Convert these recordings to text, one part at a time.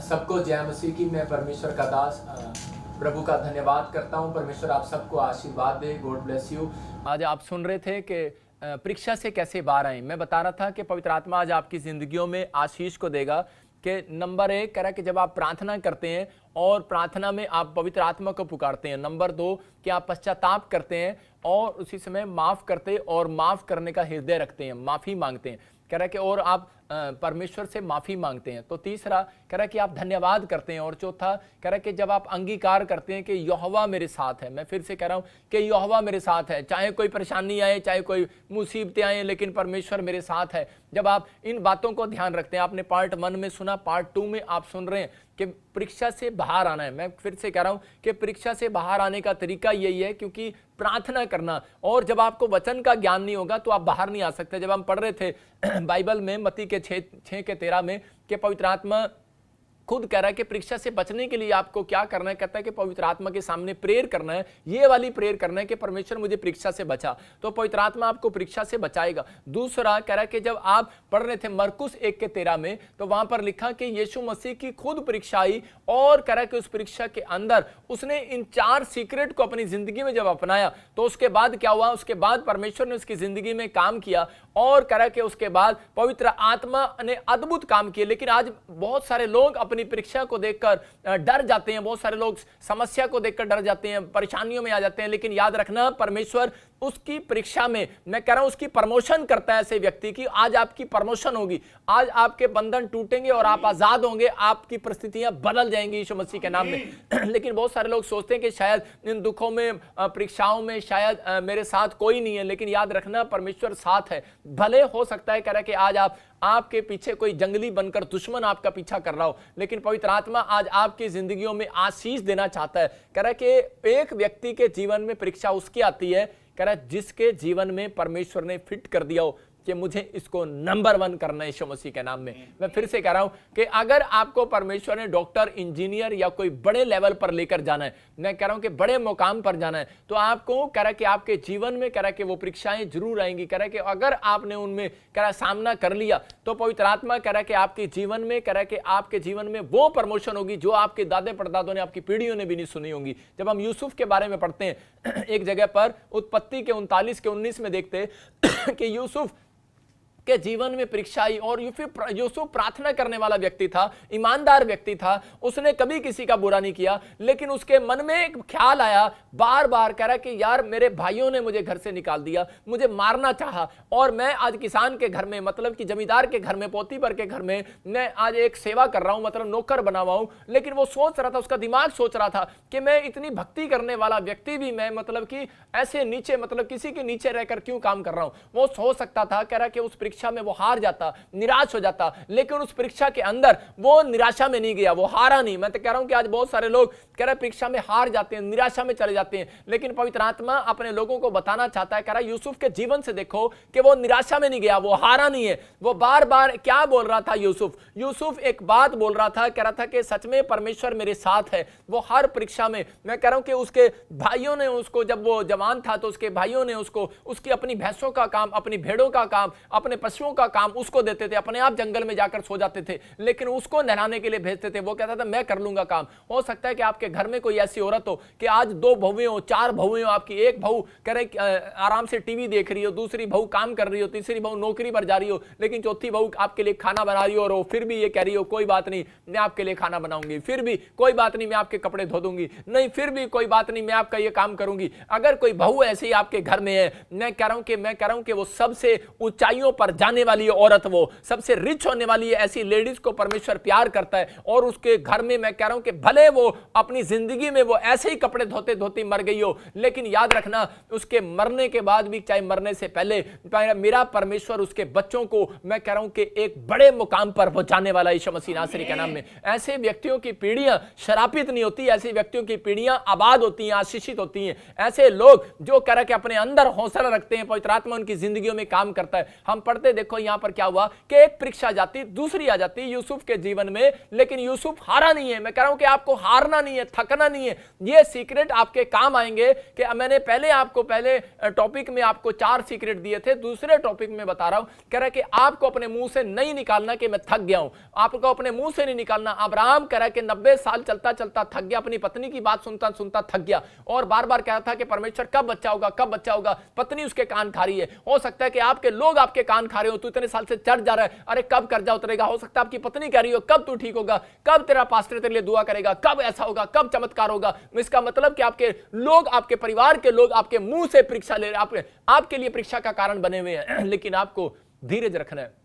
सबको जय मसीह की। मैं परमेश्वर का दास प्रभु का धन्यवाद करता हूं। परमेश्वर आप सबको आशीर्वाद दे। God bless you. आज आप सुन रहे थे कि परीक्षा से कैसे बाहर आए। मैं बता रहा था कि पवित्र आत्मा आज आपकी जिंदगियों में आशीष को देगा कि नंबर 1 कह रहा कि जब आप प्रार्थना करते हैं और प्रार्थना में आप पवित्र आत्मा को पुकारते हैं। नंबर 2 कि आप पश्चाताप करते हैं और उसी समय माफ करते और माफ करने का हृदय रखते हैं, माफी मांगते हैं। कह रहा है कि और आप परमेश्वर से माफी मांगते हैं। तो तीसरा कह रहा है कि आप धन्यवाद करते हैं। और चौथा कह रहा है कि जब आप अंगीकार करते हैं कि यहोवा मेरे साथ है। मैं फिर से कह रहा हूं कि यहोवा मेरे साथ है, चाहे कोई परेशानी आए, चाहे कोई मुसीबतें आए, लेकिन परमेश्वर मेरे साथ है। जब आप इन बातों को ध्यान रखते हैं, आपने पार्ट 1 में सुना, पार्ट 2 में आप सुन रहे हैं कि परीक्षा से बाहर आना है। मैं फिर से कह रहा हूं कि परीक्षा से बाहर आने का तरीका यही है, क्योंकि प्रार्थना करना। और जब आपको वचन का ज्ञान नहीं होगा तो आप बाहर नहीं आ सकते। जब हम पढ़ रहे थे बाइबल में मत्ती के 6:13 में कि पवित्र आत्मा खुद कह रहा है कि परीक्षा से बचने के लिए आपको क्या करना है। कहता है कि पवित्र आत्मा के सामने प्रेयर करना है, ये वाली प्रेयर करना है कि परमेश्वर मुझे परीक्षा से बचा। तो पवित्र आत्मा आपको परीक्षा से बचाएगा। दूसरा कह रहा है कि जब आप पढ़ रहे थे मरकुस 1:13 में, तो वहां पर लिखा कि यीशु मसीह की खुद परीक्षा आई और कह रहा है कि उस परीक्षा के अंदर उसने इन 4 सीक्रेट को अपनी जिंदगी में जब अपनाया तो उसके बाद क्या हुआ, उसके बाद परमेश्वर ने उसकी जिंदगी में काम किया और कह रहा है कि उसके बाद पवित्र आत्मा ने अद्भुत काम किए। लेकिन आज बहुत सारे लोग अपनी परीक्षा को देखकर डर जाते हैं, बहुत सारे लोग समस्या को देखकर डर जाते हैं, परेशानियों में आ जाते हैं। लेकिन याद रखना, परमेश्वर उसकी परीक्षा में, मैं कह रहा हूं, उसकी प्रमोशन करता है ऐसे व्यक्ति की। आज आपकी प्रमोशन होगी, आज आपके बंधन टूटेंगे और आप आजाद होंगे, आपकी परिस्थितियां बदल जाएंगी यीशु मसीह के नाम में। लेकिन बहुत सारे लोग सोचते हैं कि शायद इन दुखों में, परीक्षाओं में शायद मेरे साथ कोई नहीं है। लेकिन याद रखना, परमेश्वर साथ है। भले हो सकता है कह रहा है कि आज आपके पीछे कोई जंगली बनकर दुश्मन आपका पीछा कर रहा हो, लेकिन पवित्र आत्मा आज आपकी जिंदगियों में आशीष देना चाहता है। कह रहा है कि एक व्यक्ति के जीवन में परीक्षा उसकी आती है, कह रहा है जिसके जीवन में परमेश्वर ने फिट कर दिया हो कि मुझे इसको नंबर 1 करना है यीशु मसीह के नाम में। मैं फिर से कह रहा हूं कि अगर आपको परमेश्वर ने डॉक्टर, इंजीनियर या कोई बड़े लेवल पर लेकर जाना है, मैं कह रहा हूं कि बड़े मुकाम पर जाना है, तो आपको कह रहा है कि आपके जीवन में कह रहा है कि वो परीक्षाएं जरूर आएंगी। कह रहा है कि अगर आपने उनमें कह रहा है सामना कर लिया तो पवित्र आत्मा कह रहा है कि आपके जीवन में, कह रहा है कि आपके जीवन में वो प्रमोशन होगी जो आपके दादे परदादों ने, आपकी पीढ़ियों ने भी नहीं सुनी होंगी। जब हम यूसुफ के बारे में पढ़ते हैं एक जगह पर, उत्पत्ति के 39:19 में देखते हैं कि यूसुफ के जीवन में परीक्षा आई और यूसुफ प्रार्थना करने वाला व्यक्ति था, ईमानदार व्यक्ति था, उसने कभी किसी का बुरा नहीं किया। लेकिन उसके मन में एक ख्याल आया, बार बार कह रहा कि यार मेरे भाइयों ने मुझे घर से निकाल दिया, मुझे मारना चाहा, और मैं आज किसान के घर में, मतलब कि जमींदार के घर में, पोतीपर के घर में मैं आज एक सेवा कर रहा हूं, मतलब नौकर बना हुआ हूं। लेकिन वो सोच रहा था, उसका दिमाग सोच रहा था कि मैं इतनी भक्ति करने वाला व्यक्ति भी मैं, मतलब कि ऐसे नीचे, मतलब किसी के नीचे रहकर क्यों काम कर रहा हूं। वो सोच सकता था, कह रहा कि उस परीक्षा में वो हार जाता, निराश हो जाता, लेकिन उस परीक्षा के अंदर वो निराशा में नहीं गया, वो हारा नहीं। मैं तो कह रहा हूं कि आज बहुत सारे लोग कह रहे परीक्षा में हार जाते हैं, निराशा में चले जाते हैं, लेकिन पवित्र आत्मा अपने लोगों को बताना चाहता है, कह रहा यूसुफ के जीवन से देखो कि वो निराशा में नहीं गया, वो हारा नहीं है। वो बार बार क्या बोल रहा था यूसुफ एक बात बोल रहा था, कह रहा था कि सच में परमेश्वर मेरे साथ है। वो हर परीक्षा में, मैं कह रहा हूं कि उसके भाइयों ने उसको, जब वो जवान था तो उसके भाइयों ने उसको, उसकी अपनी भैंसों का काम, अपनी भेड़ों का काम, अपने पशुओं का काम उसको देते थे, अपने आप जंगल में जाकर सो जाते थे, लेकिन उसको नहलाने के लिए भेजते थे। वो कहता था मैं कर लूंगा काम। हो सकता है कि आपके घर में कोई ऐसी औरत हो कि आज 2 बहुएं हो, 4 बहुएं हो, आपकी एक बहू कह रहे आराम से टीवी देख रही हो, दूसरी बहू काम कर रही हो, तीसरी बहू नौकरी पर जा रही हो, लेकिन चौथी बहू आपके लिए खाना बना रही हो और वो फिर भी ये कह रही हो कोई बात नहीं मैं आपके लिए खाना बनाऊंगी, फिर भी कोई बात नहीं मैं आपके कपड़े धो दूंगी, नहीं फिर भी कोई बात नहीं मैं आपका ये काम करूंगी। अगर कोई बहू ऐसे ही आपके घर में है, मैं कह रहा हूं कि वो सबसे ऊंचाइयों पर जाने वाली औरत, वो सबसे रिच होने वाली है। ऐसी लेडीज को परमेश्वर प्यार करता है और उसके घर में, मैं कह रहा हूं कि भले वो अपनी जिंदगी में वो ऐसे ही कपड़े धोते धोते मर गई हो, लेकिन याद रखना उसके मरने के बाद भी, चाहे मरने से पहले, मेरा परमेश्वर उसके बच्चों को, मैं कह रहा हूं कि एक बड़े मुकाम पर पहुंचाने वाला यीशु मसीह नासरी के नाम में। ऐसे व्यक्तियों की पीढ़ियां श्रापित नहीं होती, ऐसे व्यक्तियों की पीढ़ियां आबाद होती हैं, आशीषित होती हैं। ऐसे लोग जो कह रहे कि अपने अंदर हौसला रखते हैं, पवित्र आत्मा उनकी जिंदगियों में काम करता है। हम पढ़ते पढ़ते देखो यहां पर क्या हुआ कि एक परीक्षा जाती, दूसरी आ जाती यूसुफ के जीवन में, लेकिन यूसुफ हारा नहीं है। मैं कह रहा हूं कि आपको हारना नहीं है, थकना नहीं है। ये सीक्रेट आपके काम आएंगे कि मैंने पहले टॉपिक में आपको 4 सीक्रेट दिए थे, दूसरे टॉपिक में बता रहा हूं, कह रहा है कि आपको अपने मुंह से नहीं निकालना कि मैं थक गया हूं, आपको अपने मुंह से नहीं निकालना। अब्राहम कह रहा है कि 90 साल चलता चलता थक गया, अपनी पत्नी की बात सुनता सुनता थक गया और बार बार कह रहा था कि परमेश्वर कब बच्चा होगा, कब बच्चा होगा। पत्नी उसके कान खा रही है। हो सकता है कि आपके लोग आपके कान खा रहे हो, तू इतने साल से चढ़ जा रहा है, अरे कब कर्जा उतरेगा। हो सकता है आपकी पत्नी कह रही हो कब तू ठीक होगा, कब तेरा पास्टर तेरे लिए दुआ करेगा, कब ऐसा होगा, कब चमत्कार होगा। इसका मतलब कि आपके लोग, आपके परिवार के लोग आपके मुंह से परीक्षा ले रहे, आपके लिए परीक्षा का कारण बने हुए हैं, लेकिन आपको धीरज रखना है।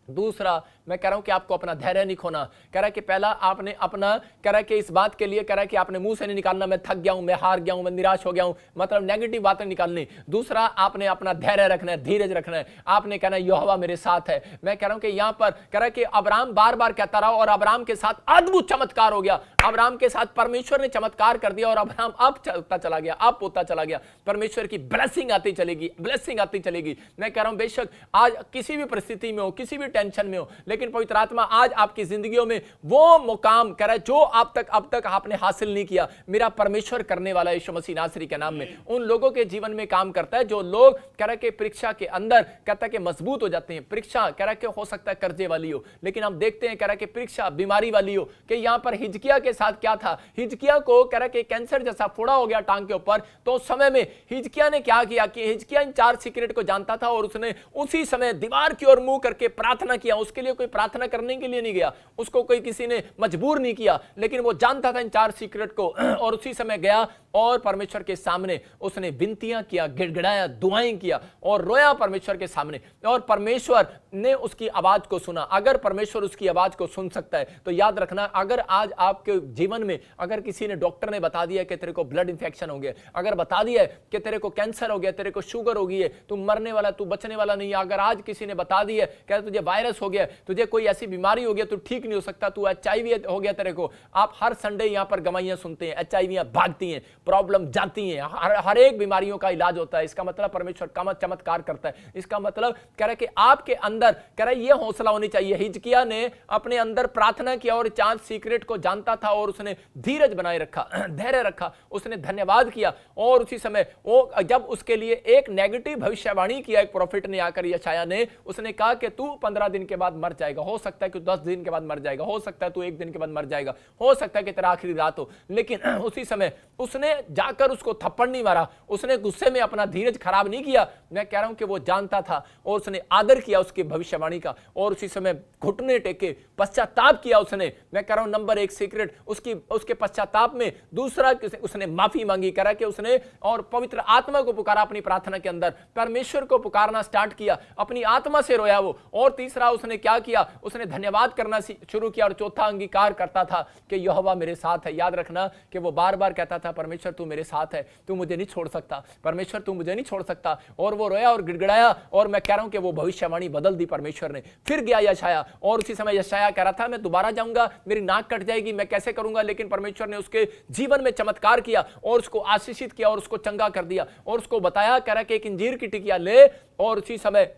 दूसरा मैं कह रहा हूं कि आपको अपना धैर्य नहीं खोना। कह रहा है कि पहला आपने अपना, कह रहा है कि इस बात के लिए कह रहा है कि आपने मुंह से नहीं निकालना मैं थक गया हूं, मैं हार गया हूं, मैं निराश हो गया हूं, मतलब नेगेटिव बातें निकालनी। दूसरा आपने अपना धैर्य रखना है, धीरज रखना है। आपने कहना है यहोवा मेरे साथ है। मैं कह रहा हूं कि यहां पर कह रहा है कि अब्राहम बार बार कहता रहा और अब्राहम के साथ अद्भुत चमत्कार हो गया। अब्राहम के साथ परमेश्वर ने चमत्कार कर दिया और अब्राहम अब चलता चला गया, अब पोता चला गया। परमेश्वर की ब्लेसिंग आती चलेगी, ब्लेसिंग आती चलेगी। मैं कह रहा हूं बेशक आज किसी भी परिस्थिति में हो, किसी भी टेंशन में हो, लेकिन पवित्र आत्मा आज आपकी जिंदगियों में वो मुकाम कह रहा है जो अब तक आपने हासिल नहीं किया, मेरा परमेश्वर करने वाला यीशु मसीह नासरी के नाम में उन लोगों के जीवन में काम करता है जो लोग कह रहा है कि परीक्षा के अंदर कहता है कि मजबूत हो जाते हैं। परीक्षा कह रहा है कि हो सकता है कर्जे वाली हो, लेकिन हम देखते हैं कह रहा है कि परीक्षा बीमारी वाली हो। कि यहां पर हिजकिया के साथ क्या था, हिजकिया को कह रहा है कि कैंसर जैसा फोड़ा हो गया टांग के ऊपर। तो उस समय में हिजकिया ने क्या किया कि हिजकिया इन 4 सीक्रेट को जानता था और उसने उसी समय दीवार की ओर मुंह करके प्रार्थना किया। उसके लिए कोई प्रार्थना करने के लिए नहीं गया, उसको कोई किसी ने मजबूर नहीं किया, लेकिन वो जानता था इन 4 सीक्रेट को और उसी समय गया और परमेश्वर के सामने उसने विनतियां किया, गिड़गिड़ाया, दुआएं किया और रोया परमेश्वर के सामने और परमेश्वर ने उसकी आवाज को सुना। अगर परमेश्वर उसकी आवाज को सुन सकता है तो याद रखना, अगर आज आपके जीवन में अगर किसी ने, डॉक्टर ने बता दिया कि तेरे को ब्लड इंफेक्शन हो गया, अगर बता दिया कि तेरे को कैंसर हो गया, तेरे को शुगर हो गई है, तू मरने वाला, तू बचने वाला नहीं है, अगर आज किसी ने बता दिया कि तुझे वायरस हो गया, तुझे कोई ऐसी बीमारी हो गया, तू ठीक नहीं हो सकता, तू HIV हो गया तेरे को। आप हर संडे यहां पर गवाहियां सुनते हैं, HIV भागती हैं, प्रॉब्लम जाती हैं, हर एक बीमारियों का इलाज होता है। इसका मतलब परमेश्वर का चमत्कार करता है। इसका मतलब कह रहा है कि आपके अंदर कह रहा है ये हौसला होनी चाहिए। हिजकिया ने अपने अंदर प्रार्थना किया और 4 सीक्रेट को जानता था और उसने धीरज बनाए रखा, धैर्य रखा, उसने धन्यवाद किया। और उसी समय वो जब उसके लिए एक नेगेटिव भविष्यवाणी किया एक प्रोफेट ने आकर, यशायाह ने, उसने कहा कि तू 15 दिन के बाद मर जाएगा, हो सकता है कि 10 दिन के बाद मर जाएगा, हो सकता है तू 1 दिन के बाद मर जाएगा, हो सकता है कि तेरा आखिरी रात हो। लेकिन उसी समय उसने जाकर उसको थप्पड़ नहीं मारा, उसने गुस्से में अपना धीरज खराब नहीं किया। मैं कह रहा हूं कि वो जानता था और उसने आदर किया उसकी भविष्यवाणी का और उसी समय घुटने टेके पश्चाताप किया उसने। मैं कह रहा हूं नंबर 1 सीक्रेट उसके पश्चाताप में। दूसरा उसने माफी मांगी, करा कि उसने और पवित्र आत्मा को पुकारा अपनी प्रार्थना के अंदर, परमेश्वर को पुकारना स्टार्ट किया, अपनी आत्मा से रोया वो। और तीसरा उसने क्या किया, उसने धन्यवाद करना शुरू किया। और चौथा अंगीकार करता था कि यहोवा मेरे साथ है। याद रखना कि वो बार बार कहता था परमेश्वर तू मेरे साथ है, तू मुझे नहीं छोड़ सकता, परमेश्वर तू मुझे नहीं छोड़ सकता। और वो रोया और गिड़गिड़ाया और मैं कह रहा हूं कि वो भविष्यवाणी बदल दी परमेश्वर ने। फिर गया यशायाह और उसी समय यशायाह कह रहा था मैं दोबारा जाऊंगा, मेरी नाक कट जाएगी, मैं कैसे करूंगा। लेकिन परमेश्वर ने उसके जीवन में चमत्कार किया और उसको आशीषित किया और उसको चंगा कर दिया और उसको बताया, कह रहा कि एक अंजीर की टिकिया ले और उसी समय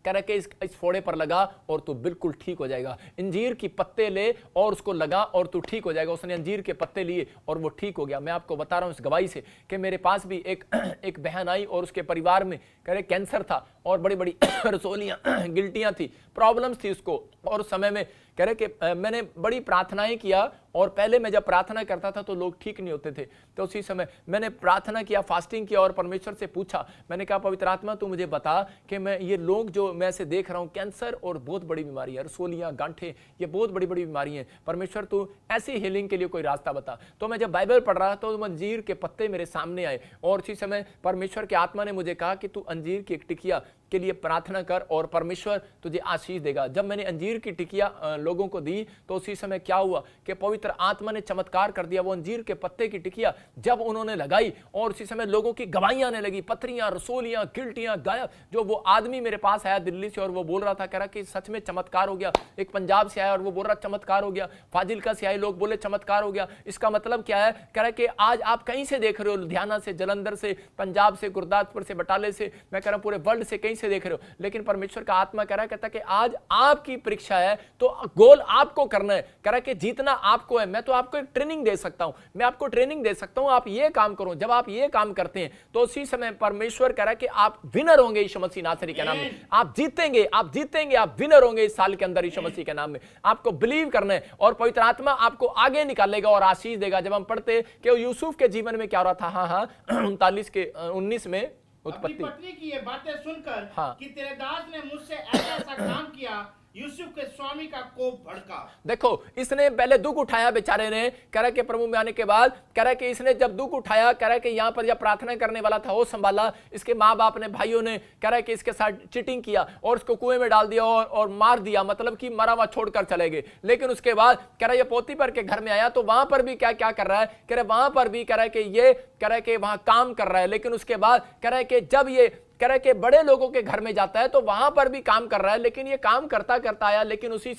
कह रहा कि इस फोड़े पर लगा और तू बिल्कुल ठीक हो जाएगा। अंजीर की पत्ते ले और उसको लगा और तू ठीक हो जाएगा। उसने अंजीर के पत्ते लिए और वो ठीक हो गया। मैं आपको बता रहा हूं इस गवाही से कि मेरे पास भी एक बहन आई और उसके परिवार में कह रहे कैंसर था और बड़ी बड़ी रसोलियां गिल्टियां थी, प्रॉब्लम्स थी उसको। और उस समय में कह रहे कि मैंने बड़ी प्रार्थनाएं किया और पहले मैं जब प्रार्थना करता था तो लोग ठीक नहीं होते थे। तो उसी समय मैंने प्रार्थना किया, फास्टिंग किया और परमेश्वर से पूछा। मैंने कहा पवित्र आत्मा तू मुझे बता कि मैं ये लोग जो मैं ऐसे देख रहा हूँ, कैंसर और बहुत बड़ी बीमारी है, रसोलियाँ, गांठें, ये बहुत बड़ी बड़ी बीमारी हैं, परमेश्वर तू ऐसी हीलिंग के लिए कोई रास्ता बता। तो मैं जब बाइबल पढ़ रहा तो अंजीर के पत्ते मेरे सामने आए और उसी समय परमेश्वर के आत्मा ने मुझे कहा कि तू अंजीर की एक टिकिया के लिए प्रार्थना कर और परमेश्वर तुझे आशीष देगा। जब मैंने अंजीर की टिकिया लोगों को दी तो उसी समय क्या हुआ कि पवित्र आत्मा ने चमत्कार कर दिया। वो अंजीर के पत्ते की टिकिया जब उन्होंने लगाई और उसी समय लोगों की गवाहियां आने लगी, पथरियां, रसोलियां, गिल्टियां गायब। जो वो आदमी मेरे पास आया दिल्ली से और वो बोल रहा था, कह रहा कि सच में चमत्कार हो गया। एक पंजाब से आया और वो बोल रहा चमत्कार हो गया, फाजिलका से आए लोग बोले चमत्कार हो गया। इसका मतलब क्या है, कह रहा कि आज आप कहीं से देख रहे हो, लुधियाना से, जलंधर से, पंजाब से, गुरदासपुर से, बटाले से, मैं कह रहा हूं पूरे वर्ल्ड से कहीं से देख रहे हो, लेकिन परमेश्वर का आत्मा कह रहा है, कहता है कि आज आपकी परीक्षा है तो गोल आपको करना है, कह रहा है कि जीतना आपको है। मैं तो आपको एक ट्रेनिंग दे सकता हूं, मैं आपको ट्रेनिंग दे सकता हूं, आप ये काम करो। जब आप ये काम करते हैं तो उसी समय परमेश्वर कह रहा है कि आप विनर होंगे यीशु मसीह नासरी के नाम में, आप जीतेंगे, आप जीतेंगे, आप विनर होंगे इस साल के अंदर यीशु मसीह के नाम में। आपको बिलीव करना है और पवित्र आत्मा आपको आगे निकालेगा और आशीष देगा। जब हम पढ़ते कि यूसुफ के जीवन में क्या हो रहा था, हाँ 39 के 19 में अपनी पत्नी की ये बातें सुनकर हाँ। कि तेरे दास ने मुझसे ऐसा ऐसा काम किया, यूसुफ के स्वामी का कोप भड़का। देखो इसने पहले दुख उठाया बेचारे ने, कह रहा कि प्रभु में आने के बाद कह रहा कि इसने जब दुख उठाया, कह रहा कि यहां पर जब प्रार्थना करने वाला था वो संभाला, इसके माँ बाप ने, भाइयों ने कह रहा कि इसके साथ चीटिंग किया और उसको कुएं में डाल दिया और मार दिया, मतलब कि मरा हुआ छोड़कर चले गए। लेकिन उसके बाद कह रहा ये पोतीफर के घर में आया तो वहां पर भी क्या क्या कर रहा है, कह रहा वहां पर भी कह रहा है कि ये कह रहा है कि वहां काम कर रहा है। लेकिन उसके बाद कह रहा है कि जब ये कह रहा है कि बड़े लोगों के घर में जाता है तो वहां पर भी काम कर रहा है। लेकिन ये काम करता करता आया, लेकिन उसी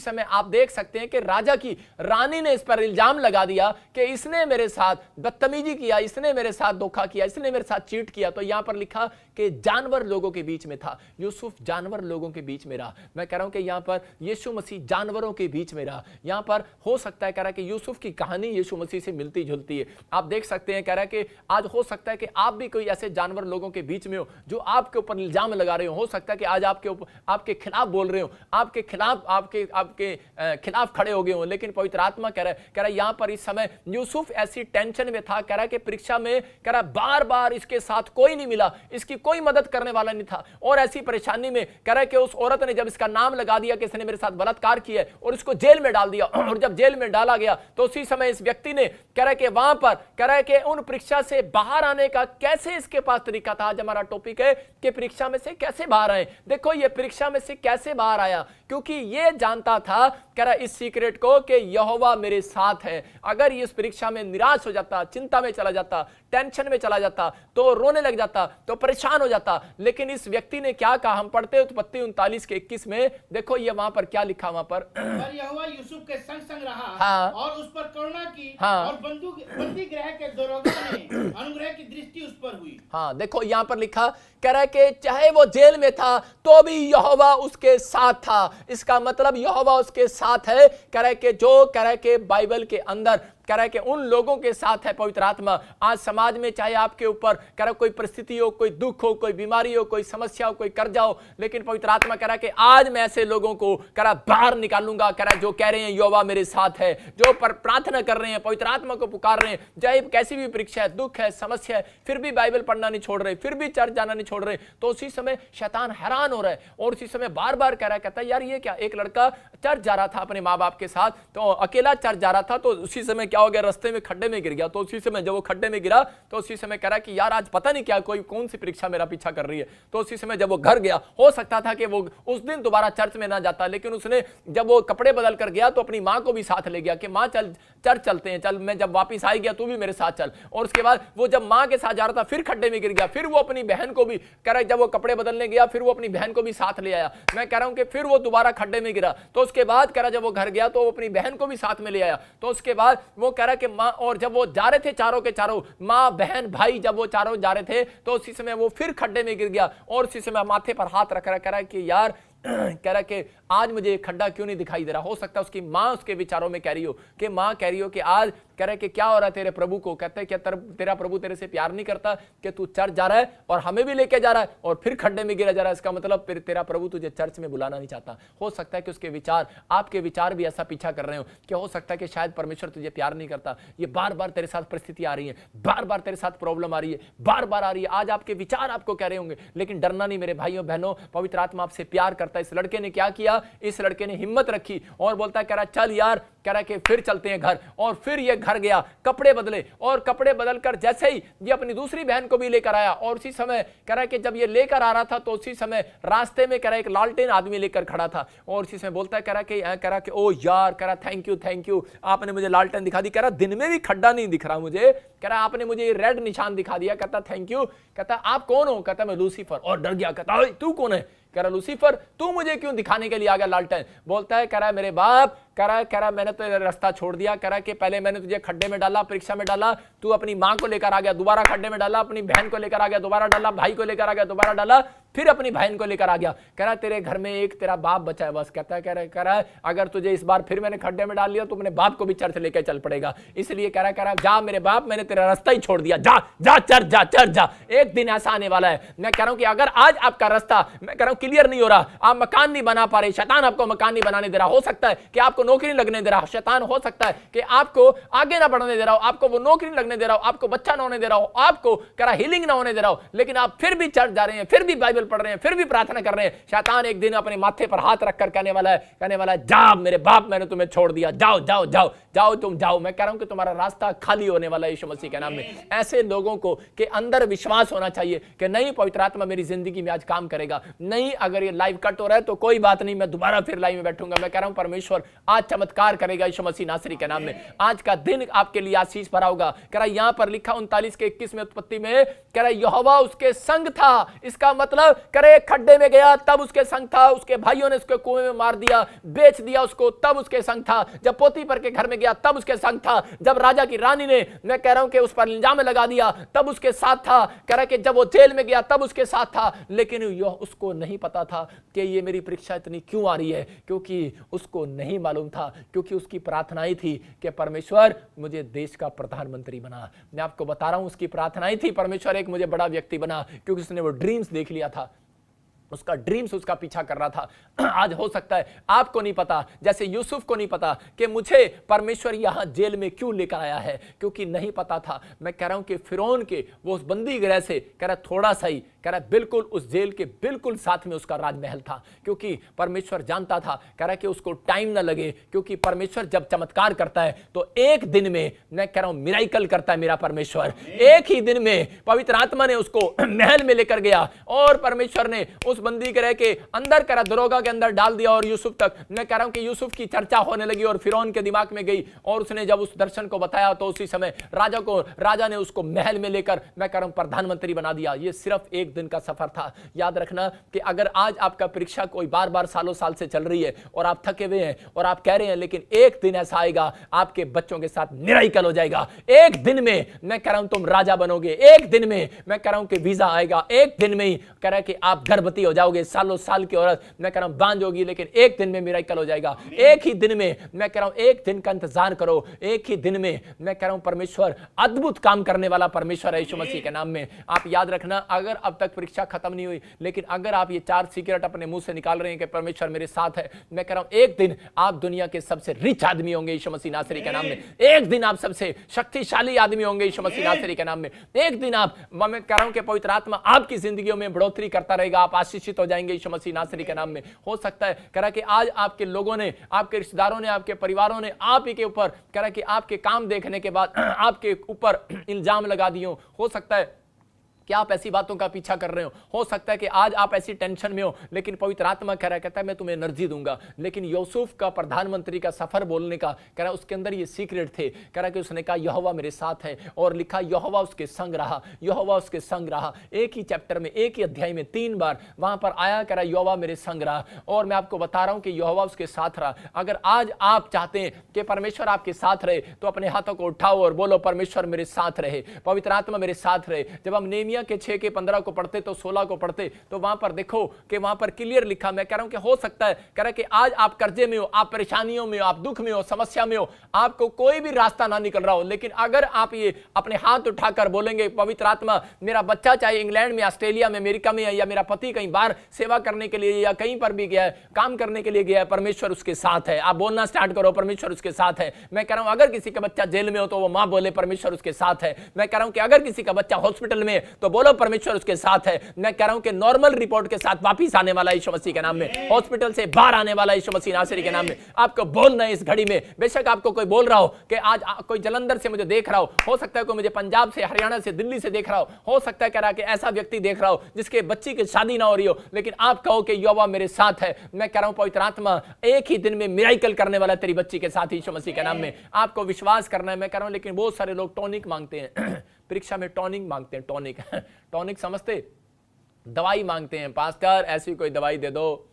समय आप देख सकते हैं कि राजा की रानी ने इस पर इल्जाम लगा दिया कि इसने मेरे साथ बदतमीजी किया, इसने मेरे साथ धोखा किया, इसने मेरे साथ चीट किया। तो यहां पर लिखा कि जानवर लोगों के बीच में था, यूसुफ जानवर लोगों के बीच में रहा। मैं कह रहा हूं कि यहां पर यीशु मसीह जानवरों के बीच में रहा। यहां पर हो सकता है कह रहा है कि यूसुफ की कहानी यीशु मसीह से मिलती जुलती है। आप देख सकते हैं कह रहा है कि आज हो सकता है कि आप भी कोई ऐसे जानवर लोगों के बीच में हो जो आपके ऊपर इल्जाम लगा रहे हो सकता है कि आज आपके खिलाफ बोल रहे हो, आपके खिलाफ खड़े हो गए हो। लेकिन पवित्र आत्मा कह रहा है यहां पर इस समय यूसुफ ऐसी टेंशन में था, कह रहा है कि परीक्षा में कह रहा बार बार इसके साथ कोई नहीं मिला, इसकी कोई मदद करने वाला नहीं था। और ऐसी परेशानी में कह रहा है कि उस औरत ने जब इसका नाम लगा दिया कि इसने मेरे साथ बलात्कार किया और इसको जेल में डाल दिया, और जब जेल में डाला गया तो उसी समय इस व्यक्ति ने कह रहा है कि वहां पर कह रहा है कि उन परीक्षा से बाहर आने का कैसे इसके पास तरीका था। आज हमारा टॉपिक है कि परीक्षा में से कैसे बाहर आए। देखो ये परीक्षा में से कैसे बाहर आया, क्योंकि ये जानता था कह रहा इस सीक्रेट को कि यहोवा मेरे साथ है। अगर ये इस परीक्षा में निराश हो जाता, चिंता में चला जाता, टेंशन में चला जाता, तो रोने लग जाता, तो परेशान हो जाता। लेकिन इस व्यक्ति ने क्या कहा, हम पढ़ते हैं उत्पत्ति 39 के 21 में, देखो ये वहां पर क्या लिखा, वहां पर यहोवा यूसुफ के संग संग रहा, हाँ, और उस पर करुणा की, हाँ, और बंदी गृह के दरोगा ने अनुग्रह की दृष्टि उस पर हुई। हाँ देखो यहां पर लिखा कह रहा है कि चाहे वो जेल में था तो भी यहोवा उसके साथ था। इसका मतलब यहोवा उसके साथ है। कह रहा है कि जो कह रहा है कि बाइबल के अंदर कह रहा है कि उन लोगों के साथ है पवित्र आत्मा। आज समाज में चाहे आपके ऊपर कह रहा कोई परिस्थिति हो, कोई दुख हो, कोई बीमारी हो, कोई समस्या हो, कोई कर्जा हो, लेकिन पवित्र आत्मा कह रहा है कि आज मैं ऐसे लोगों को कह रहा बाहर निकालूंगा। कह रहा है जो कह रहे हैं यहोवा मेरे साथ है, जो पर प्रार्थना कर रहे हैं, पवित्र आत्मा को पुकार रहे हैं, चाहे कैसी भी परीक्षा है, दुख है, समस्या है, फिर भी बाइबल पढ़ना नहीं छोड़ रहे, फिर भी चर्च जाना नहीं छोड़ रहे, तो उसी समय शैतान हैरान हो रहा है और उसी समय बार बार कह रहा है, कहता है यार ये क्या। एक लड़का चर्च जा रहा था अपने माँ बाप के साथ, तो अकेला चर्च जा रहा था, तो उसी समय क्या हो गया, रास्ते में खड्डे में गिर गया। तो उसी समय जब वो खड्डे में गिरा तो उसी समय कह रहा कि यार आज पता नहीं क्या कौन सी परीक्षा मेरा पीछा कर रही है। तो उसी समय जब वो घर गया, हो सकता था कि वो उस दिन दोबारा चर्च में ना जाता, लेकिन उसने जब वो कपड़े बदल कर गया तो अपनी माँ को भी साथ ले गया कि माँ चल चर्च चलते हैं, चल मैं जब वापिस आई गया तू भी मेरे साथ चल। और उसके बाद वो जब माँ के साथ जा रहा था फिर खड्डे में गिर गया, फिर वो अपनी बहन को भी कह रहा जब वो कपड़े बदलने गया फिर वो अपनी बहन को भी साथ ले आया। मैं कह रहा हूं कि फिर वो दोबारा खड्डे में गिरा, तो उसके बाद कह रहा जब वो घर गया तो वो अपनी बहन को भी साथ में ले आया। तो उसके बाद वो कह रहा कि माँ, और जब वो जा रहे थे चारों के चारों, माँ बहन भाई, जब वो चारों जा रहे थे तो उसी समय वो फिर खड्डे में गिर गया और उसी समय माथे पर हाथ रख रहा, कह रहा है कि यार कह रहा कि आज मुझे खड्डा क्यों नहीं दिखाई दे रहा। हो सकता है उसकी माँ उसके विचारों में कह रही हो कि माँ कह रही हो कि आज कह रहा है कि क्या हो रहा है तेरे प्रभु को। कहते हैं क्या तेरा प्रभु तेरे से प्यार नहीं करता कि तू चर्च जा रहा है और हमें भी लेके जा रहा है और फिर खड्डे में गिरा जा रहा है। इसका मतलब तेरा प्रभु तुझे चर्च में बुलाना नहीं चाहता। हो सकता है कि उसके विचार, आपके विचार भी ऐसा पीछा कर रहे हो कि हो सकता है कि शायद परमेश्वर तुझे प्यार नहीं करता। ये बार बार तेरे साथ परिस्थिति आ रही है, बार बार तेरे साथ प्रॉब्लम आ रही है, बार बार आ रही है। आज आपके विचार आपको कह रहे होंगे, लेकिन डरना नहीं मेरे भाइयों बहनों, पवित्र आत्मा आपसे प्यार करता है। इस लड़के ने क्या किया, इस लड़के ने हिम्मत रखी और बोलता है, कह रहा चल यार, कह रहा कि फिर चलते हैं घर। और फिर ये घर गया, कपड़े बदले, और कपड़े बदलकर जैसे ही ये अपनी दूसरी बहन को भी लेकर आया, और उसी समय कह रहा कि जब ये लेकर आ रहा था तो उसी समय रास्ते में कह रहा एक लालटेन आदमी लेकर खड़ा था और उसी समय बोलता है, कह रहा कि ओ यार, कह रहा थैंक यू आपने मुझे लालटेन दिखा दी। कह रहा दिन में भी खड्डा नहीं दिख रहा मुझे, कह रहा आपने मुझे रेड निशान दिखा दिया। कहता थैंक यू। कहता आप कौन हो? कहता मैं लूसीफर। और डर गया, कहता तू कौन है? कह रहा लूसीफर, तू मुझे क्यों दिखाने के लिए आ गया लालटेन? बोलता है, कह रहा है मेरे बाप, कह रहा मैंने तो रास्ता छोड़ दिया, कह रहा कि पहले मैंने तुझे खड्डे में डाला, परीक्षा में डाला, तू अपनी माँ को लेकर आ गया, दोबारा खड्डे में डाला, अपनी बहन को लेकर आ गया, दोबारा डाला, भाई को लेकर आ गया, दोबारा डाला, फिर अपनी बहन को लेकर आ गया। कह रहा तेरे घर में एक तेरा बाप बचा है बस। कह रहा है अगर तुझे इस बार फिर मैंने खड्डे में डाल लिया तो अपने बाप को भी चर्च लेकर चल पड़ेगा। इसलिए कह रहा जा मेरे बाप, मैंने तेरा रास्ता ही छोड़ दिया, जा जा चर्च जा, चर्च जा। एक दिन ऐसा आने वाला है, मैं कह रहा हूं कि अगर आज आपका रास्ता मैं कह रहा हूं क्लियर नहीं हो रहा, आप मकान नहीं बना पा रहे, शैतान आपको मकान नहीं बनाने दे रहा, हो सकता है कि आपको नौकरी लगने दे रहा, शैतान हो सकता है कि आपको आगे ना बढ़ने दे रहा हो, आपको वो नौकरी लगने दे रहा हो, आपको बच्चा ना होने दे रहा हो, आपको कह रहा हीलिंग ना होने दे रहा हो, लेकिन आप फिर भी चर्च जा रहे हैं, फिर भी बाइबल पढ़ रहे हैं, फिर भी प्रार्थना कर रहे हैं। शैतान एक दिन अपने माथे पर हाथ रखकर कहने वाला है जा मेरे बाप, मैंने तुम्हें छोड़ दिया, जाओ जाओ जाओ जाओ तुम जाओ। मैं कह रहा हूं कि तुम्हारा रास्ता खाली होने वाला है यीशु मसीह के नाम में। ऐसे लोगों को के अंदर विश्वास होना चाहिए कि नहीं, पवित्र आत्मा मेरी जिंदगी में आज काम करेगा। नहीं, अगर ये लाइव कट हो रहा है तो कोई बात नहीं, मैं दोबारा फिर लाइव में बैठूंगा। मैं कह रहा हूं परमेश्वर आज चमत्कार करेगा यीशु मसीह नासरी के नाम में। आज का दिन आपके लिए आशीष भरा होगा। कह रहा यहां पर लिखा 39 के 21 में उत्पत्ति में, कह रहा यहोवा उसके संग था। इसका मतलब करे खड्डे में गया तब उसके संग था, उसके भाइयों ने उसके कुएं में मार दिया, बेच दिया उसको, तब उसके संग था। जब पोतीफर के घर में गया तब उसके संग था। जब राजा की रानी ने मैं कह रहा हूं कि उस पर इल्जाम लगा दिया तब उसके साथ था। कह रहा कि जब वो जेल में गया तब उसके साथ था। लेकिन उसको नहीं पता था कि ये मेरी परीक्षा इतनी क्यों आ रही है, क्योंकि उसको नहीं मालूम था, क्योंकि उसकी प्रार्थनाएं थी कि परमेश्वर मुझे देश का प्रधानमंत्री बना। मैं आपको बता रहा हूं उसकी प्रार्थनाएं थी परमेश्वर एक मुझे बड़ा व्यक्ति बना, क्योंकि उसने वो ड्रीम्स देख लिया था, उसका ड्रीम्स उसका पीछा कर रहा था। आज हो सकता है आपको नहीं पता, जैसे यूसुफ को नहीं पता कि मुझे परमेश्वर यहां जेल में क्यों लेकर आया है, क्योंकि नहीं पता था। मैं कह रहा हूं कि फिरौन के वो उस बंदी गृह से कह रहा थोड़ा सा ही, कह रहा बिल्कुल उस जेल के बिल्कुल साथ में उसका राजमहल था, क्योंकि परमेश्वर जानता था, कह रहा कि उसको टाइम ना लगे, क्योंकि परमेश्वर जब चमत्कार करता है तो एक दिन में मैं कह रहा हूं मिराइकल करता है मेरा परमेश्वर। एक ही दिन में पवित्र आत्मा ने उसको महल में लेकर गया और परमेश्वर ने उस बंदी गृह के अंदर करा दरोगा के अंदर डाल दिया। और यूसुफ तक मैं कह रहा हूं कि यूसुफ की चर्चा होने लगी और फिरौन के दिमाग में गई, और उसने जब उस दर्शन को बताया तो उसी समय राजा ने उसको महल में लेकर मैं कह रहा हूं प्रधानमंत्री बना दिया। ये सिर्फ एक दिन का सफर था। याद रखना कि अगर आज आपका परीक्षा कोई बार बार सालों साल से चल रही है और आप थके हुए हैं और आप कह रहे हैं, लेकिन एक दिन ऐसा आएगा आपके बच्चों के साथ मिराइकल हो जाएगा। एक दिन में मैं कह रहा हूं तुम राजा बनोगे, एक दिन में मैं कह रहा हूं कि वीजा आएगा, एक दिन में ही कह रहा है कि आप गर्भवती हो जाओगे, सालों साल की औरत मैं कह रहा हूं बांझ होगी, लेकिन एक दिन में मिराइकल हो जाएगा। एक ही दिन में मैं कह रहा हूं, एक दिन का इंतजार करो, एक ही दिन में मैं कह रहा हूं परमेश्वर अद्भुत काम करने वाला परमेश्वर है यीशु मसीह के नाम में। आप याद रखना, अगर अब तक परीक्षा खत्म नहीं हुई, लेकिन अगर आप ये 4 सीक्रेट अपने मुंह से निकाल रहे हैं कि परमेश्वर मेरे साथ है, मैं कह रहा हूं एक दिन आप दुनिया के सबसे रिच आदमी होंगे यीशु मसीह नासरी के नाम में। एक दिन आप सबसे शक्तिशाली आदमी होंगे यीशु मसीह नासरी के नाम में। एक दिन आप, मैं कह रहा हूं कि पवित्र आत्मा आपकी जिंदगियों में बढ़ोतरी करता रहेगा, आप आशीषित हो जाएंगे यीशु मसीह नासरी के नाम में। हो सकता है कह रहा कि आज आपके लोगों ने, आपके रिश्तेदारों ने, आपके परिवारों ने आप ही के ऊपर कह रहा कि आपके काम देखने के बाद आपके ऊपर इल्जाम लगा दिए हो सकता है कि आप ऐसी बातों का पीछा कर रहे हो सकता है कि आज आप ऐसी टेंशन में हो, लेकिन पवित्र आत्मा कह रहा है, कहता है मैं तुम्हें एनर्जी दूंगा। लेकिन यूसुफ का प्रधानमंत्री का सफर बोलने का कह रहा उसके अंदर ये सीक्रेट थे। कह रहा कि उसने कहा यहोवा मेरे साथ है, और लिखा यहोवा उसके संग रहा, यहोवा उसके संग रहा। एक ही चैप्टर में, एक ही अध्याय में 3 बार वहां पर आया, कह रहा यहोवा मेरे संग रहा। और मैं आपको बता रहा हूं कि यहोवा उसके साथ रहा। अगर आज आप चाहते हैं कि परमेश्वर आपके साथ रहे तो अपने हाथों को उठाओ और बोलो परमेश्वर मेरे साथ रहे, पवित्र आत्मा मेरे साथ रहे। जब हम नेमिया के 6 के 15 को पढ़ते तो 16 को पढ़ते तो वहां पर देखो कि वहां पर क्लियर लिखा, मैं कह रहा हूं कि हो सकता है कह रहा कि आज आप कर्जे में हो, आप परेशानियों में हो, आप दुख में हो, समस्या में हो, आपको कोई भी रास्ता ना निकल रहा हो, लेकिन अगर आप ये अपने हाथ उठाकर बोलेंगे पवित्र आत्मा मेरा बच्चा चाहे इंग्लैंड में, ऑस्ट्रेलिया में, अमेरिका में है, या मेरा पति कहीं बाहर सेवा करने के लिए या कहीं पर भी गया है, काम करने के लिए गया है, परमेश्वर उसके साथ है। आप बोलना स्टार्ट करो परमेश्वर उसके साथ है। मैं कह रहा हूं अगर किसी का बच्चा जेल में हो तो वो मां बोले परमेश्वर उसके साथ है। मैं कह रहा हूं कि अगर किसी का बच्चा हॉस्पिटल में है तो बोलो परमेश्वर उसके साथ है। मैं कह रहा हूं कि नॉर्मल रिपोर्ट के साथ वापस आने वाला यीशु मसीह के नाम में, हॉस्पिटल से बाहर आने वाला यीशु मसीह नासरी के नाम में आपको बोलना है इस घड़ी में। बेशक आपको कोई बोल रहा हो कि आज कोई जलंधर से मुझे देख रहा हो सकता है कोई मुझे पंजाब से, हरियाणा से, दिल्ली से देख रहा हो सकता है कह रहा कि ऐसा व्यक्ति देख रहा हो जिसके बच्ची की शादी ना हो रही हो, लेकिन आप कहो कि यहोवा मेरे साथ है। मैं कह रहा हूं पवित्र आत्मा एक ही दिन में मिराइकल करने वाला तेरी बच्ची के साथ यीशु मसीह के नाम में। आपको विश्वास करना है। मैं कह रहा हूं लेकिन बहुत सारे लोग टॉनिक मांगते हैं परीक्षा में, टॉनिक मांगते हैं, टॉनिक टॉनिक समझते, दवाई मांगते हैं, पास्टर ऐसी कोई दवाई दे दो,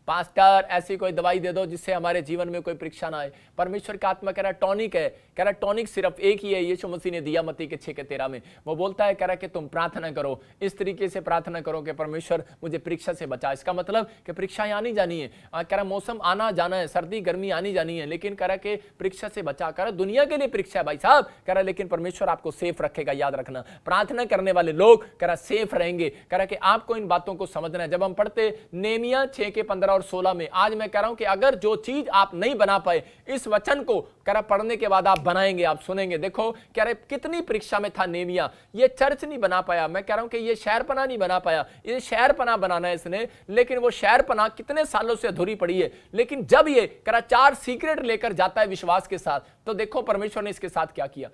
पास्टर ऐसी कोई दवाई दे दो जिससे हमारे जीवन में कोई परीक्षा ना आए। परमेश्वर का आत्मा कह रहा है टॉनिक है, कह रहा है टॉनिक सिर्फ एक ही है, यीशु मसीह ने दिया मत्ती के 6:13 में। वो बोलता है, कह रहा है कि तुम प्रार्थना करो, इस तरीके से प्रार्थना करो कि परमेश्वर मुझे परीक्षा से बचा। इसका मतलब कि परीक्षाएं आनी जानी है। कह रहा मौसम आना जाना है, सर्दी गर्मी आनी जानी है, लेकिन कह रहा कि परीक्षा से बचा। कह रहा दुनिया के लिए परीक्षा है भाई साहब, कह रहा लेकिन परमेश्वर आपको सेफ रखेगा। याद रखना, प्रार्थना करने वाले लोग कह रहा सेफ रहेंगे। कह रहा कि आपको इन बातों को समझना है। जब हम पढ़ते नेमिया 6:15 और 16 में, आज मैं कह रहा हूं कि अगर जो चीज आप नहीं बना पाए, इस वचन को कह रहा पढ़ने के बाद आप बनाएंगे, आप सुनेंगे। देखो कह रहे कितनी परीक्षा में था नेमिया, ये चर्च नहीं बना पाया। मैं कह रहा हूं कि ये शहरपना नहीं बना पाया, ये शहरपना बनाना है इसने, लेकिन वो शहरपना कितने सालों से अधूरी पड़ी है। लेकिन जब ये कह रहा 4 सीक्रेट लेकर जाता है विश्वास के साथ, तो देखो परमेश्वर ने इसके साथ क्या किया।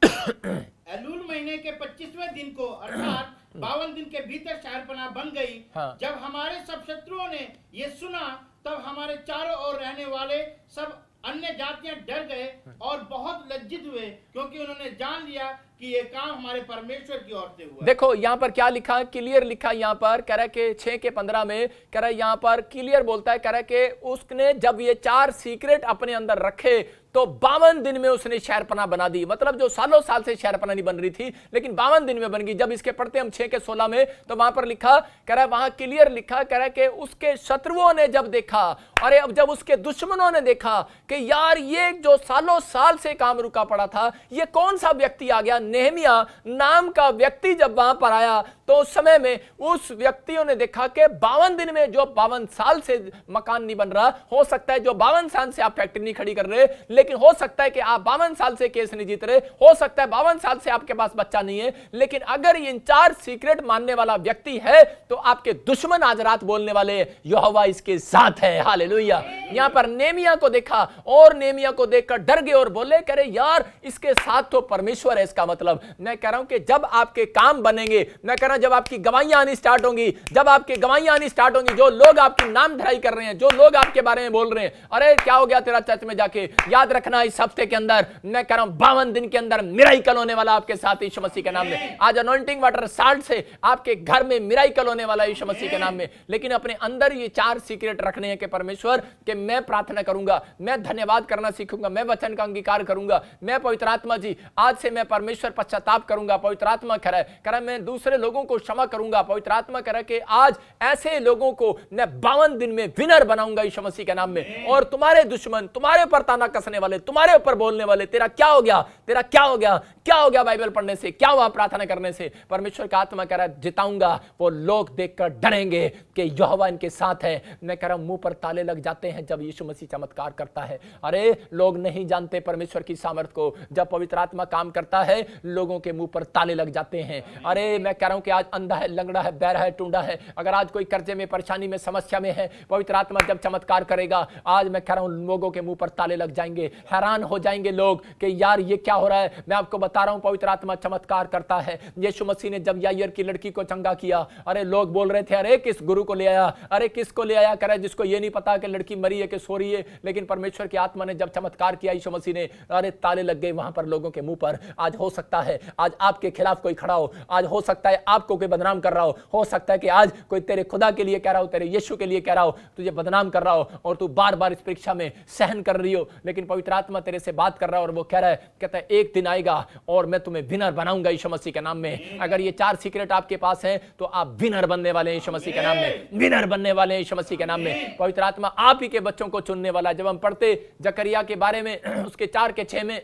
एलूल महीने के 25वें दिन को अर्थात 52 दिन के भीतर शहरपनाह बन गई। हाँ। जब हमारे सब शत्रुओं ने ये सुना, तब हमारे चारों ओर रहने वाले सब अन्य जातियां डर गए और बहुत लज्जित हुए, क्योंकि उन्होंने जान लिया कि ये काम हमारे परमेश्वर की ओर से हुआ। देखो यहाँ पर क्या लिखा, क्लियर लिखा यहाँ पर, कह रहा है कि 6:15 में कह रहा है यहाँ पर क्लियर बोलता है, कह रहा है कि उसने जब ये 4 सीक्रेट अपने अंदर रखे तो 52 दिन में उसने शहरपनाह बना दी। मतलब जो सालों साल से शहरपनाह नहीं बन रही थी, लेकिन 52 दिन में बन गई। जब इसके पढ़ते हम 6:16 में, तो वहां पर लिखा, कह रहा है वहां क्लियर लिखा, कह रहा है कि उसके शत्रुओं ने जब देखा, अरे अब जब उसके दुश्मनों ने देखा कि यार ये जो सालों साल से काम रुका पड़ा था, ये कौन सा व्यक्ति आ गया, नेहमिया नाम का व्यक्ति जब वहां पर आया, तो उस समय में उस व्यक्तियों ने देखा कि 52 दिन में जो 52 साल से मकान नहीं बन रहा, हो सकता है जो 52 साल से आप फैक्ट्री नहीं खड़ी कर रहे, लेकिन हो सकता है कि आप 52 साल से केस नहीं जीत रहे, हो सकता है 52 साल से आपके पास बच्चा नहीं है, लेकिन अगर इन 4 सीक्रेट मानने वाला व्यक्ति है, तो आपके दुश्मन आज रात बोलने वाले यहोवा इसके साथ है। हालेलुया। यहां पर नेहमिया को देखा और नेहमिया को देखकर डर गए और बोले, करे यार इसके साथ तो परमेश्वर है। इसका मतलब मैं कह रहा हूं कि जब आपके काम बनेंगे, मैं कह रहा हूं जब आपकी गवाहियां आनी स्टार्ट होंगी, जब आपकी गवाहियां आनी स्टार्ट होंगी, जो लोग आपकी नाम धराई कर रहे हैं, जो लोग आपके बारे में बोल रहे हैं, अरे क्या हो गया तेरा चर्च में जाके, याद रखना इस हफ्ते के अंदर मैं कह रहा हूं 52 दिन के अंदर मिराइकल होने वाला आपके साथ यीशु मसीह के नाम में। आज अनॉइंटिंग वाटर साल्ट से आपके घर में मिराइकल होने वाला यीशु मसीह के नाम में। लेकिन अपने अंदर ये 4 सीक्रेट रखने हैं कि परमेश्वर कि मैं प्रार्थना करूंगा, मैं धन्यवाद करना सीखूंगा, मैं वचन का अंगीकार करूंगा, मैं पवित्र आत्मा जी आज से मैं परमेश्वर पश्चाताप करूंगा। पवित्र आत्मा कह रहा है मैं दूसरे लोगों को क्षमा करूंगा। पवित्र आत्मा कह रहा है कि आज ऐसे लोगों को मैं 52 दिन में विनर बनाऊंगा यीशु मसीह के नाम में। और तुम्हारे दुश्मन, तुम्हारे ऊपर ताना कसने वाले, तुम्हारे ऊपर बोलने वाले, तेरा क्या हो गया, तेरा क्या हो गया, क्या हो गया बाइबल पढ़ने से, क्या हुआ प्रार्थना करने से, परमेश्वर का आत्मा कह रहा है जिताऊंगा। वो लोग देखकर डरेंगे कि यहोवा इनके साथ है। मैं कह रहा हूं मुंह पर ताले लग जाते हैं जब यीशु मसीह चमत्कार करता है। अरे लोग नहीं जानते परमेश्वर की सामर्थ को, जब पवित्र आत्मा काम करता है लोगों के मुंह पर ताले लग जाते हैं। अरे मैं कह रहा हूं कि आज अंधा है, लंगड़ा है, बहरा है, टूंडा है, अगर आज कोई कर्जे में, परेशानी में, समस्या में है, पवित्र आत्मा जब चमत्कार करेगा, आज मैं कह रहा हूं लोगों के मुंह पर ताले लग जाएंगे, हैरान हो जाएंगे लोग कि यार ये क्या हो रहा है। मैं आपको बता रहा हूं पवित्र आत्मा चमत्कार करता है। यीशु मसीह ने जब याईर की लड़की को चंगा किया, अरे लोग बोल रहे थे अरे किस गुरु को ले आया, अरे किसको ले आया, करे जिसको ये नहीं पता कि लड़की मरी है कि सो रही है। लेकिन परमेश्वर की आत्मा ने जब चमत्कार किया यीशु मसीह ने, अरे ताले लग गए वहां पर लोगों के मुंह पर। आज हो सकता है आज आपके खिलाफ कोई खड़ा हो, आज हो सकता है आपको कोई बदनाम कर रहा हो सकता है कि आज कोई तेरे खुदा के लिए कह रहा हो, तेरे यीशु के लिए कह रहा हो, तुझे बदनाम कर रहा हो और तू बार बार इस परीक्षा में सहन कर रही हो। लेकिन पवित्र आत्मा तेरे से बात कर रहा है और वो कह रहा है, कहता है एक दिन आएगा और मैं तुम्हें विनर बनाऊंगा यीशु मसीह के नाम में। अगर ये 4 सीक्रेट आपके पास हैं तो आप विनर बनने वाले हैं यीशु मसीह के नाम में, विनर बनने वाले हैं यीशु मसीह के नाम में। पवित्र आत्मा आप ही के बच्चों को चुनने वाला है। जब हम पढ़ते जकरिया के बारे में उसके 4:6 में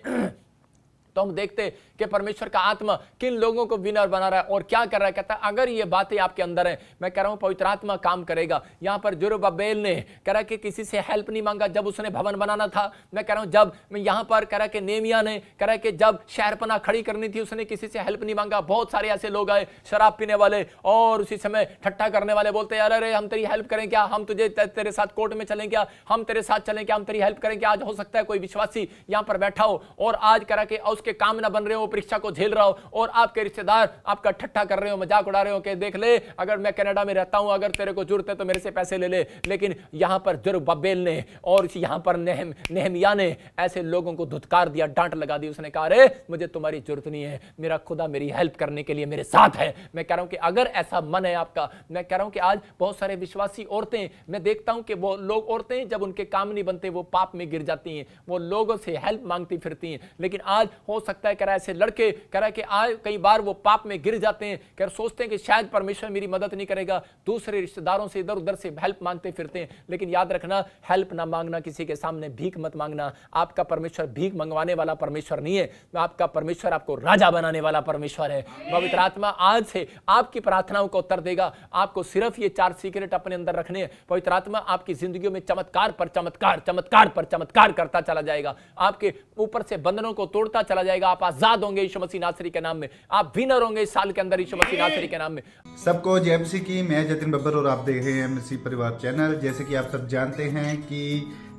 तो हम देखते कि परमेश्वर का आत्मा किन लोगों को विनर बना रहा है और क्या कर रहा है। कहता है अगर ये बातें आपके अंदर हैं, मैं कह रहा हूं पवित्र आत्मा काम करेगा। यहां पर जरुब्बाबेल ने कह रहा कि किसी से हेल्प नहीं मांगा जब उसने भवन बनाना था। मैं कह रहा हूं जब यहां पर कह रहा कि नेहमिया ने कह रहा कि जब शहरपनाह खड़ी करनी थी उसने किसी से हेल्प नहीं मांगा। बहुत सारे ऐसे लोग आए शराब पीने वाले और उसी समय ठट्ठा करने वाले, बोलते यार अरे हम तेरी हेल्प करें क्या, हम तुझे तेरे साथ कोर्ट में चलें क्या, हम तेरे साथ चलें क्या, हम तेरी हेल्प करें क्या। आज हो सकता है कोई विश्वासी यहां पर बैठा हो और आज कह रहा कि उसके काम ना बन रहे हो, वो परीक्षा को झेल रहा हो और आपके रिश्तेदार आपका ठट्ठा कर रहे हो, मजाक उड़ा रहे हो कि देख ले अगर मैं कनाडा में रहता हूं, अगर तेरे को जरूरत है तो मेरे से पैसे ले ले। लेकिन यहां पर जरुब्बाबेल ने और यहां पर नेहमिया ने ऐसे लोगों को धुतकार दिया, डांट लगा दी। उसने कहा अरे मुझे तुम्हारी जरूरत नहीं है, मेरा खुदा मेरी हेल्प करने के लिए मेरे साथ है। मैं कह रहा हूं कि अगर ऐसा मन है आपका, मैं कह रहा हूं कि आज बहुत सारे विश्वासी औरतें, मैं देखता हूं कि वो लोग औरतें जब उनके काम नहीं बनते वो पाप में गिर जाती हैं, वो लोगों से हेल्प मांगती फिरती हैं। लेकिन आज हो सकता है कह रहा है ऐसे लड़के कह रहा है कि आज कई बार वो पाप में गिर जाते हैं, कह सोचते हैं कि शायद परमेश्वर मेरी मदद नहीं करेगा, दूसरे रिश्तेदारों से इधर उधर से हेल्प मांगते फिरते हैं। लेकिन याद रखना, हेल्प ना मांगना, किसी के सामने भीख मत मांगना। आपका परमेश्वर भीख मंगवाने वाला परमेश्वर नहीं है, आपका परमेश्वर आपको राजा बनाने वाला परमेश्वर है। पवित्र आत्मा आज से आपकी प्रार्थनाओं को उत्तर देगा। आपको सिर्फ ये 4 सीक्रेट अपने अंदर रखने हैं। पवित्र आत्मा आपकी जिंदगियों में चमत्कार पर चमत्कार, चमत्कार पर चमत्कार करता चला जाएगा, आपके ऊपर से बंधनों को तोड़ता चला जाएगा। आप आजाद होंगे यीशु मसीह नासरी के नाम में, आप विनर होंगे इस साल के अंदर यीशु मसीह नासरी के नाम में। सबको जय मसीह की। मैं जतिन बब्बर और आप देख रहे हैं मसीह परिवार चैनल। जैसे कि आप सब जानते हैं कि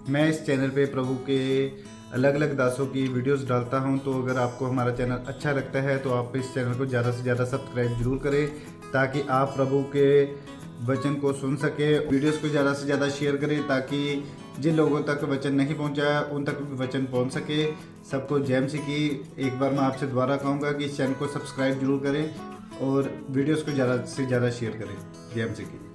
मैं इस चैनल पे प्रभु के अलग अलग दासों की वीडियोस डालता हूं, तो अगर आपको हमारा चैनल अच्छा लगता है तो आप इस चैनल को ज़्यादा से ज़्यादा सब्सक्राइब जरूर करें, ताकि आप प्रभु के वचन को सुन सके। वीडियोस को ज़्यादा से ज़्यादा शेयर करें ताकि जिन लोगों तक वचन नहीं पहुंचा उन तक वचन पहुंच सके। सबको जय मसीह की। एक बार मैं आपसे दोबारा कहूँगा कि इस चैनल को सब्सक्राइब जरूर करें और वीडियोस को ज़्यादा से ज़्यादा शेयर करें। जय मसीह की।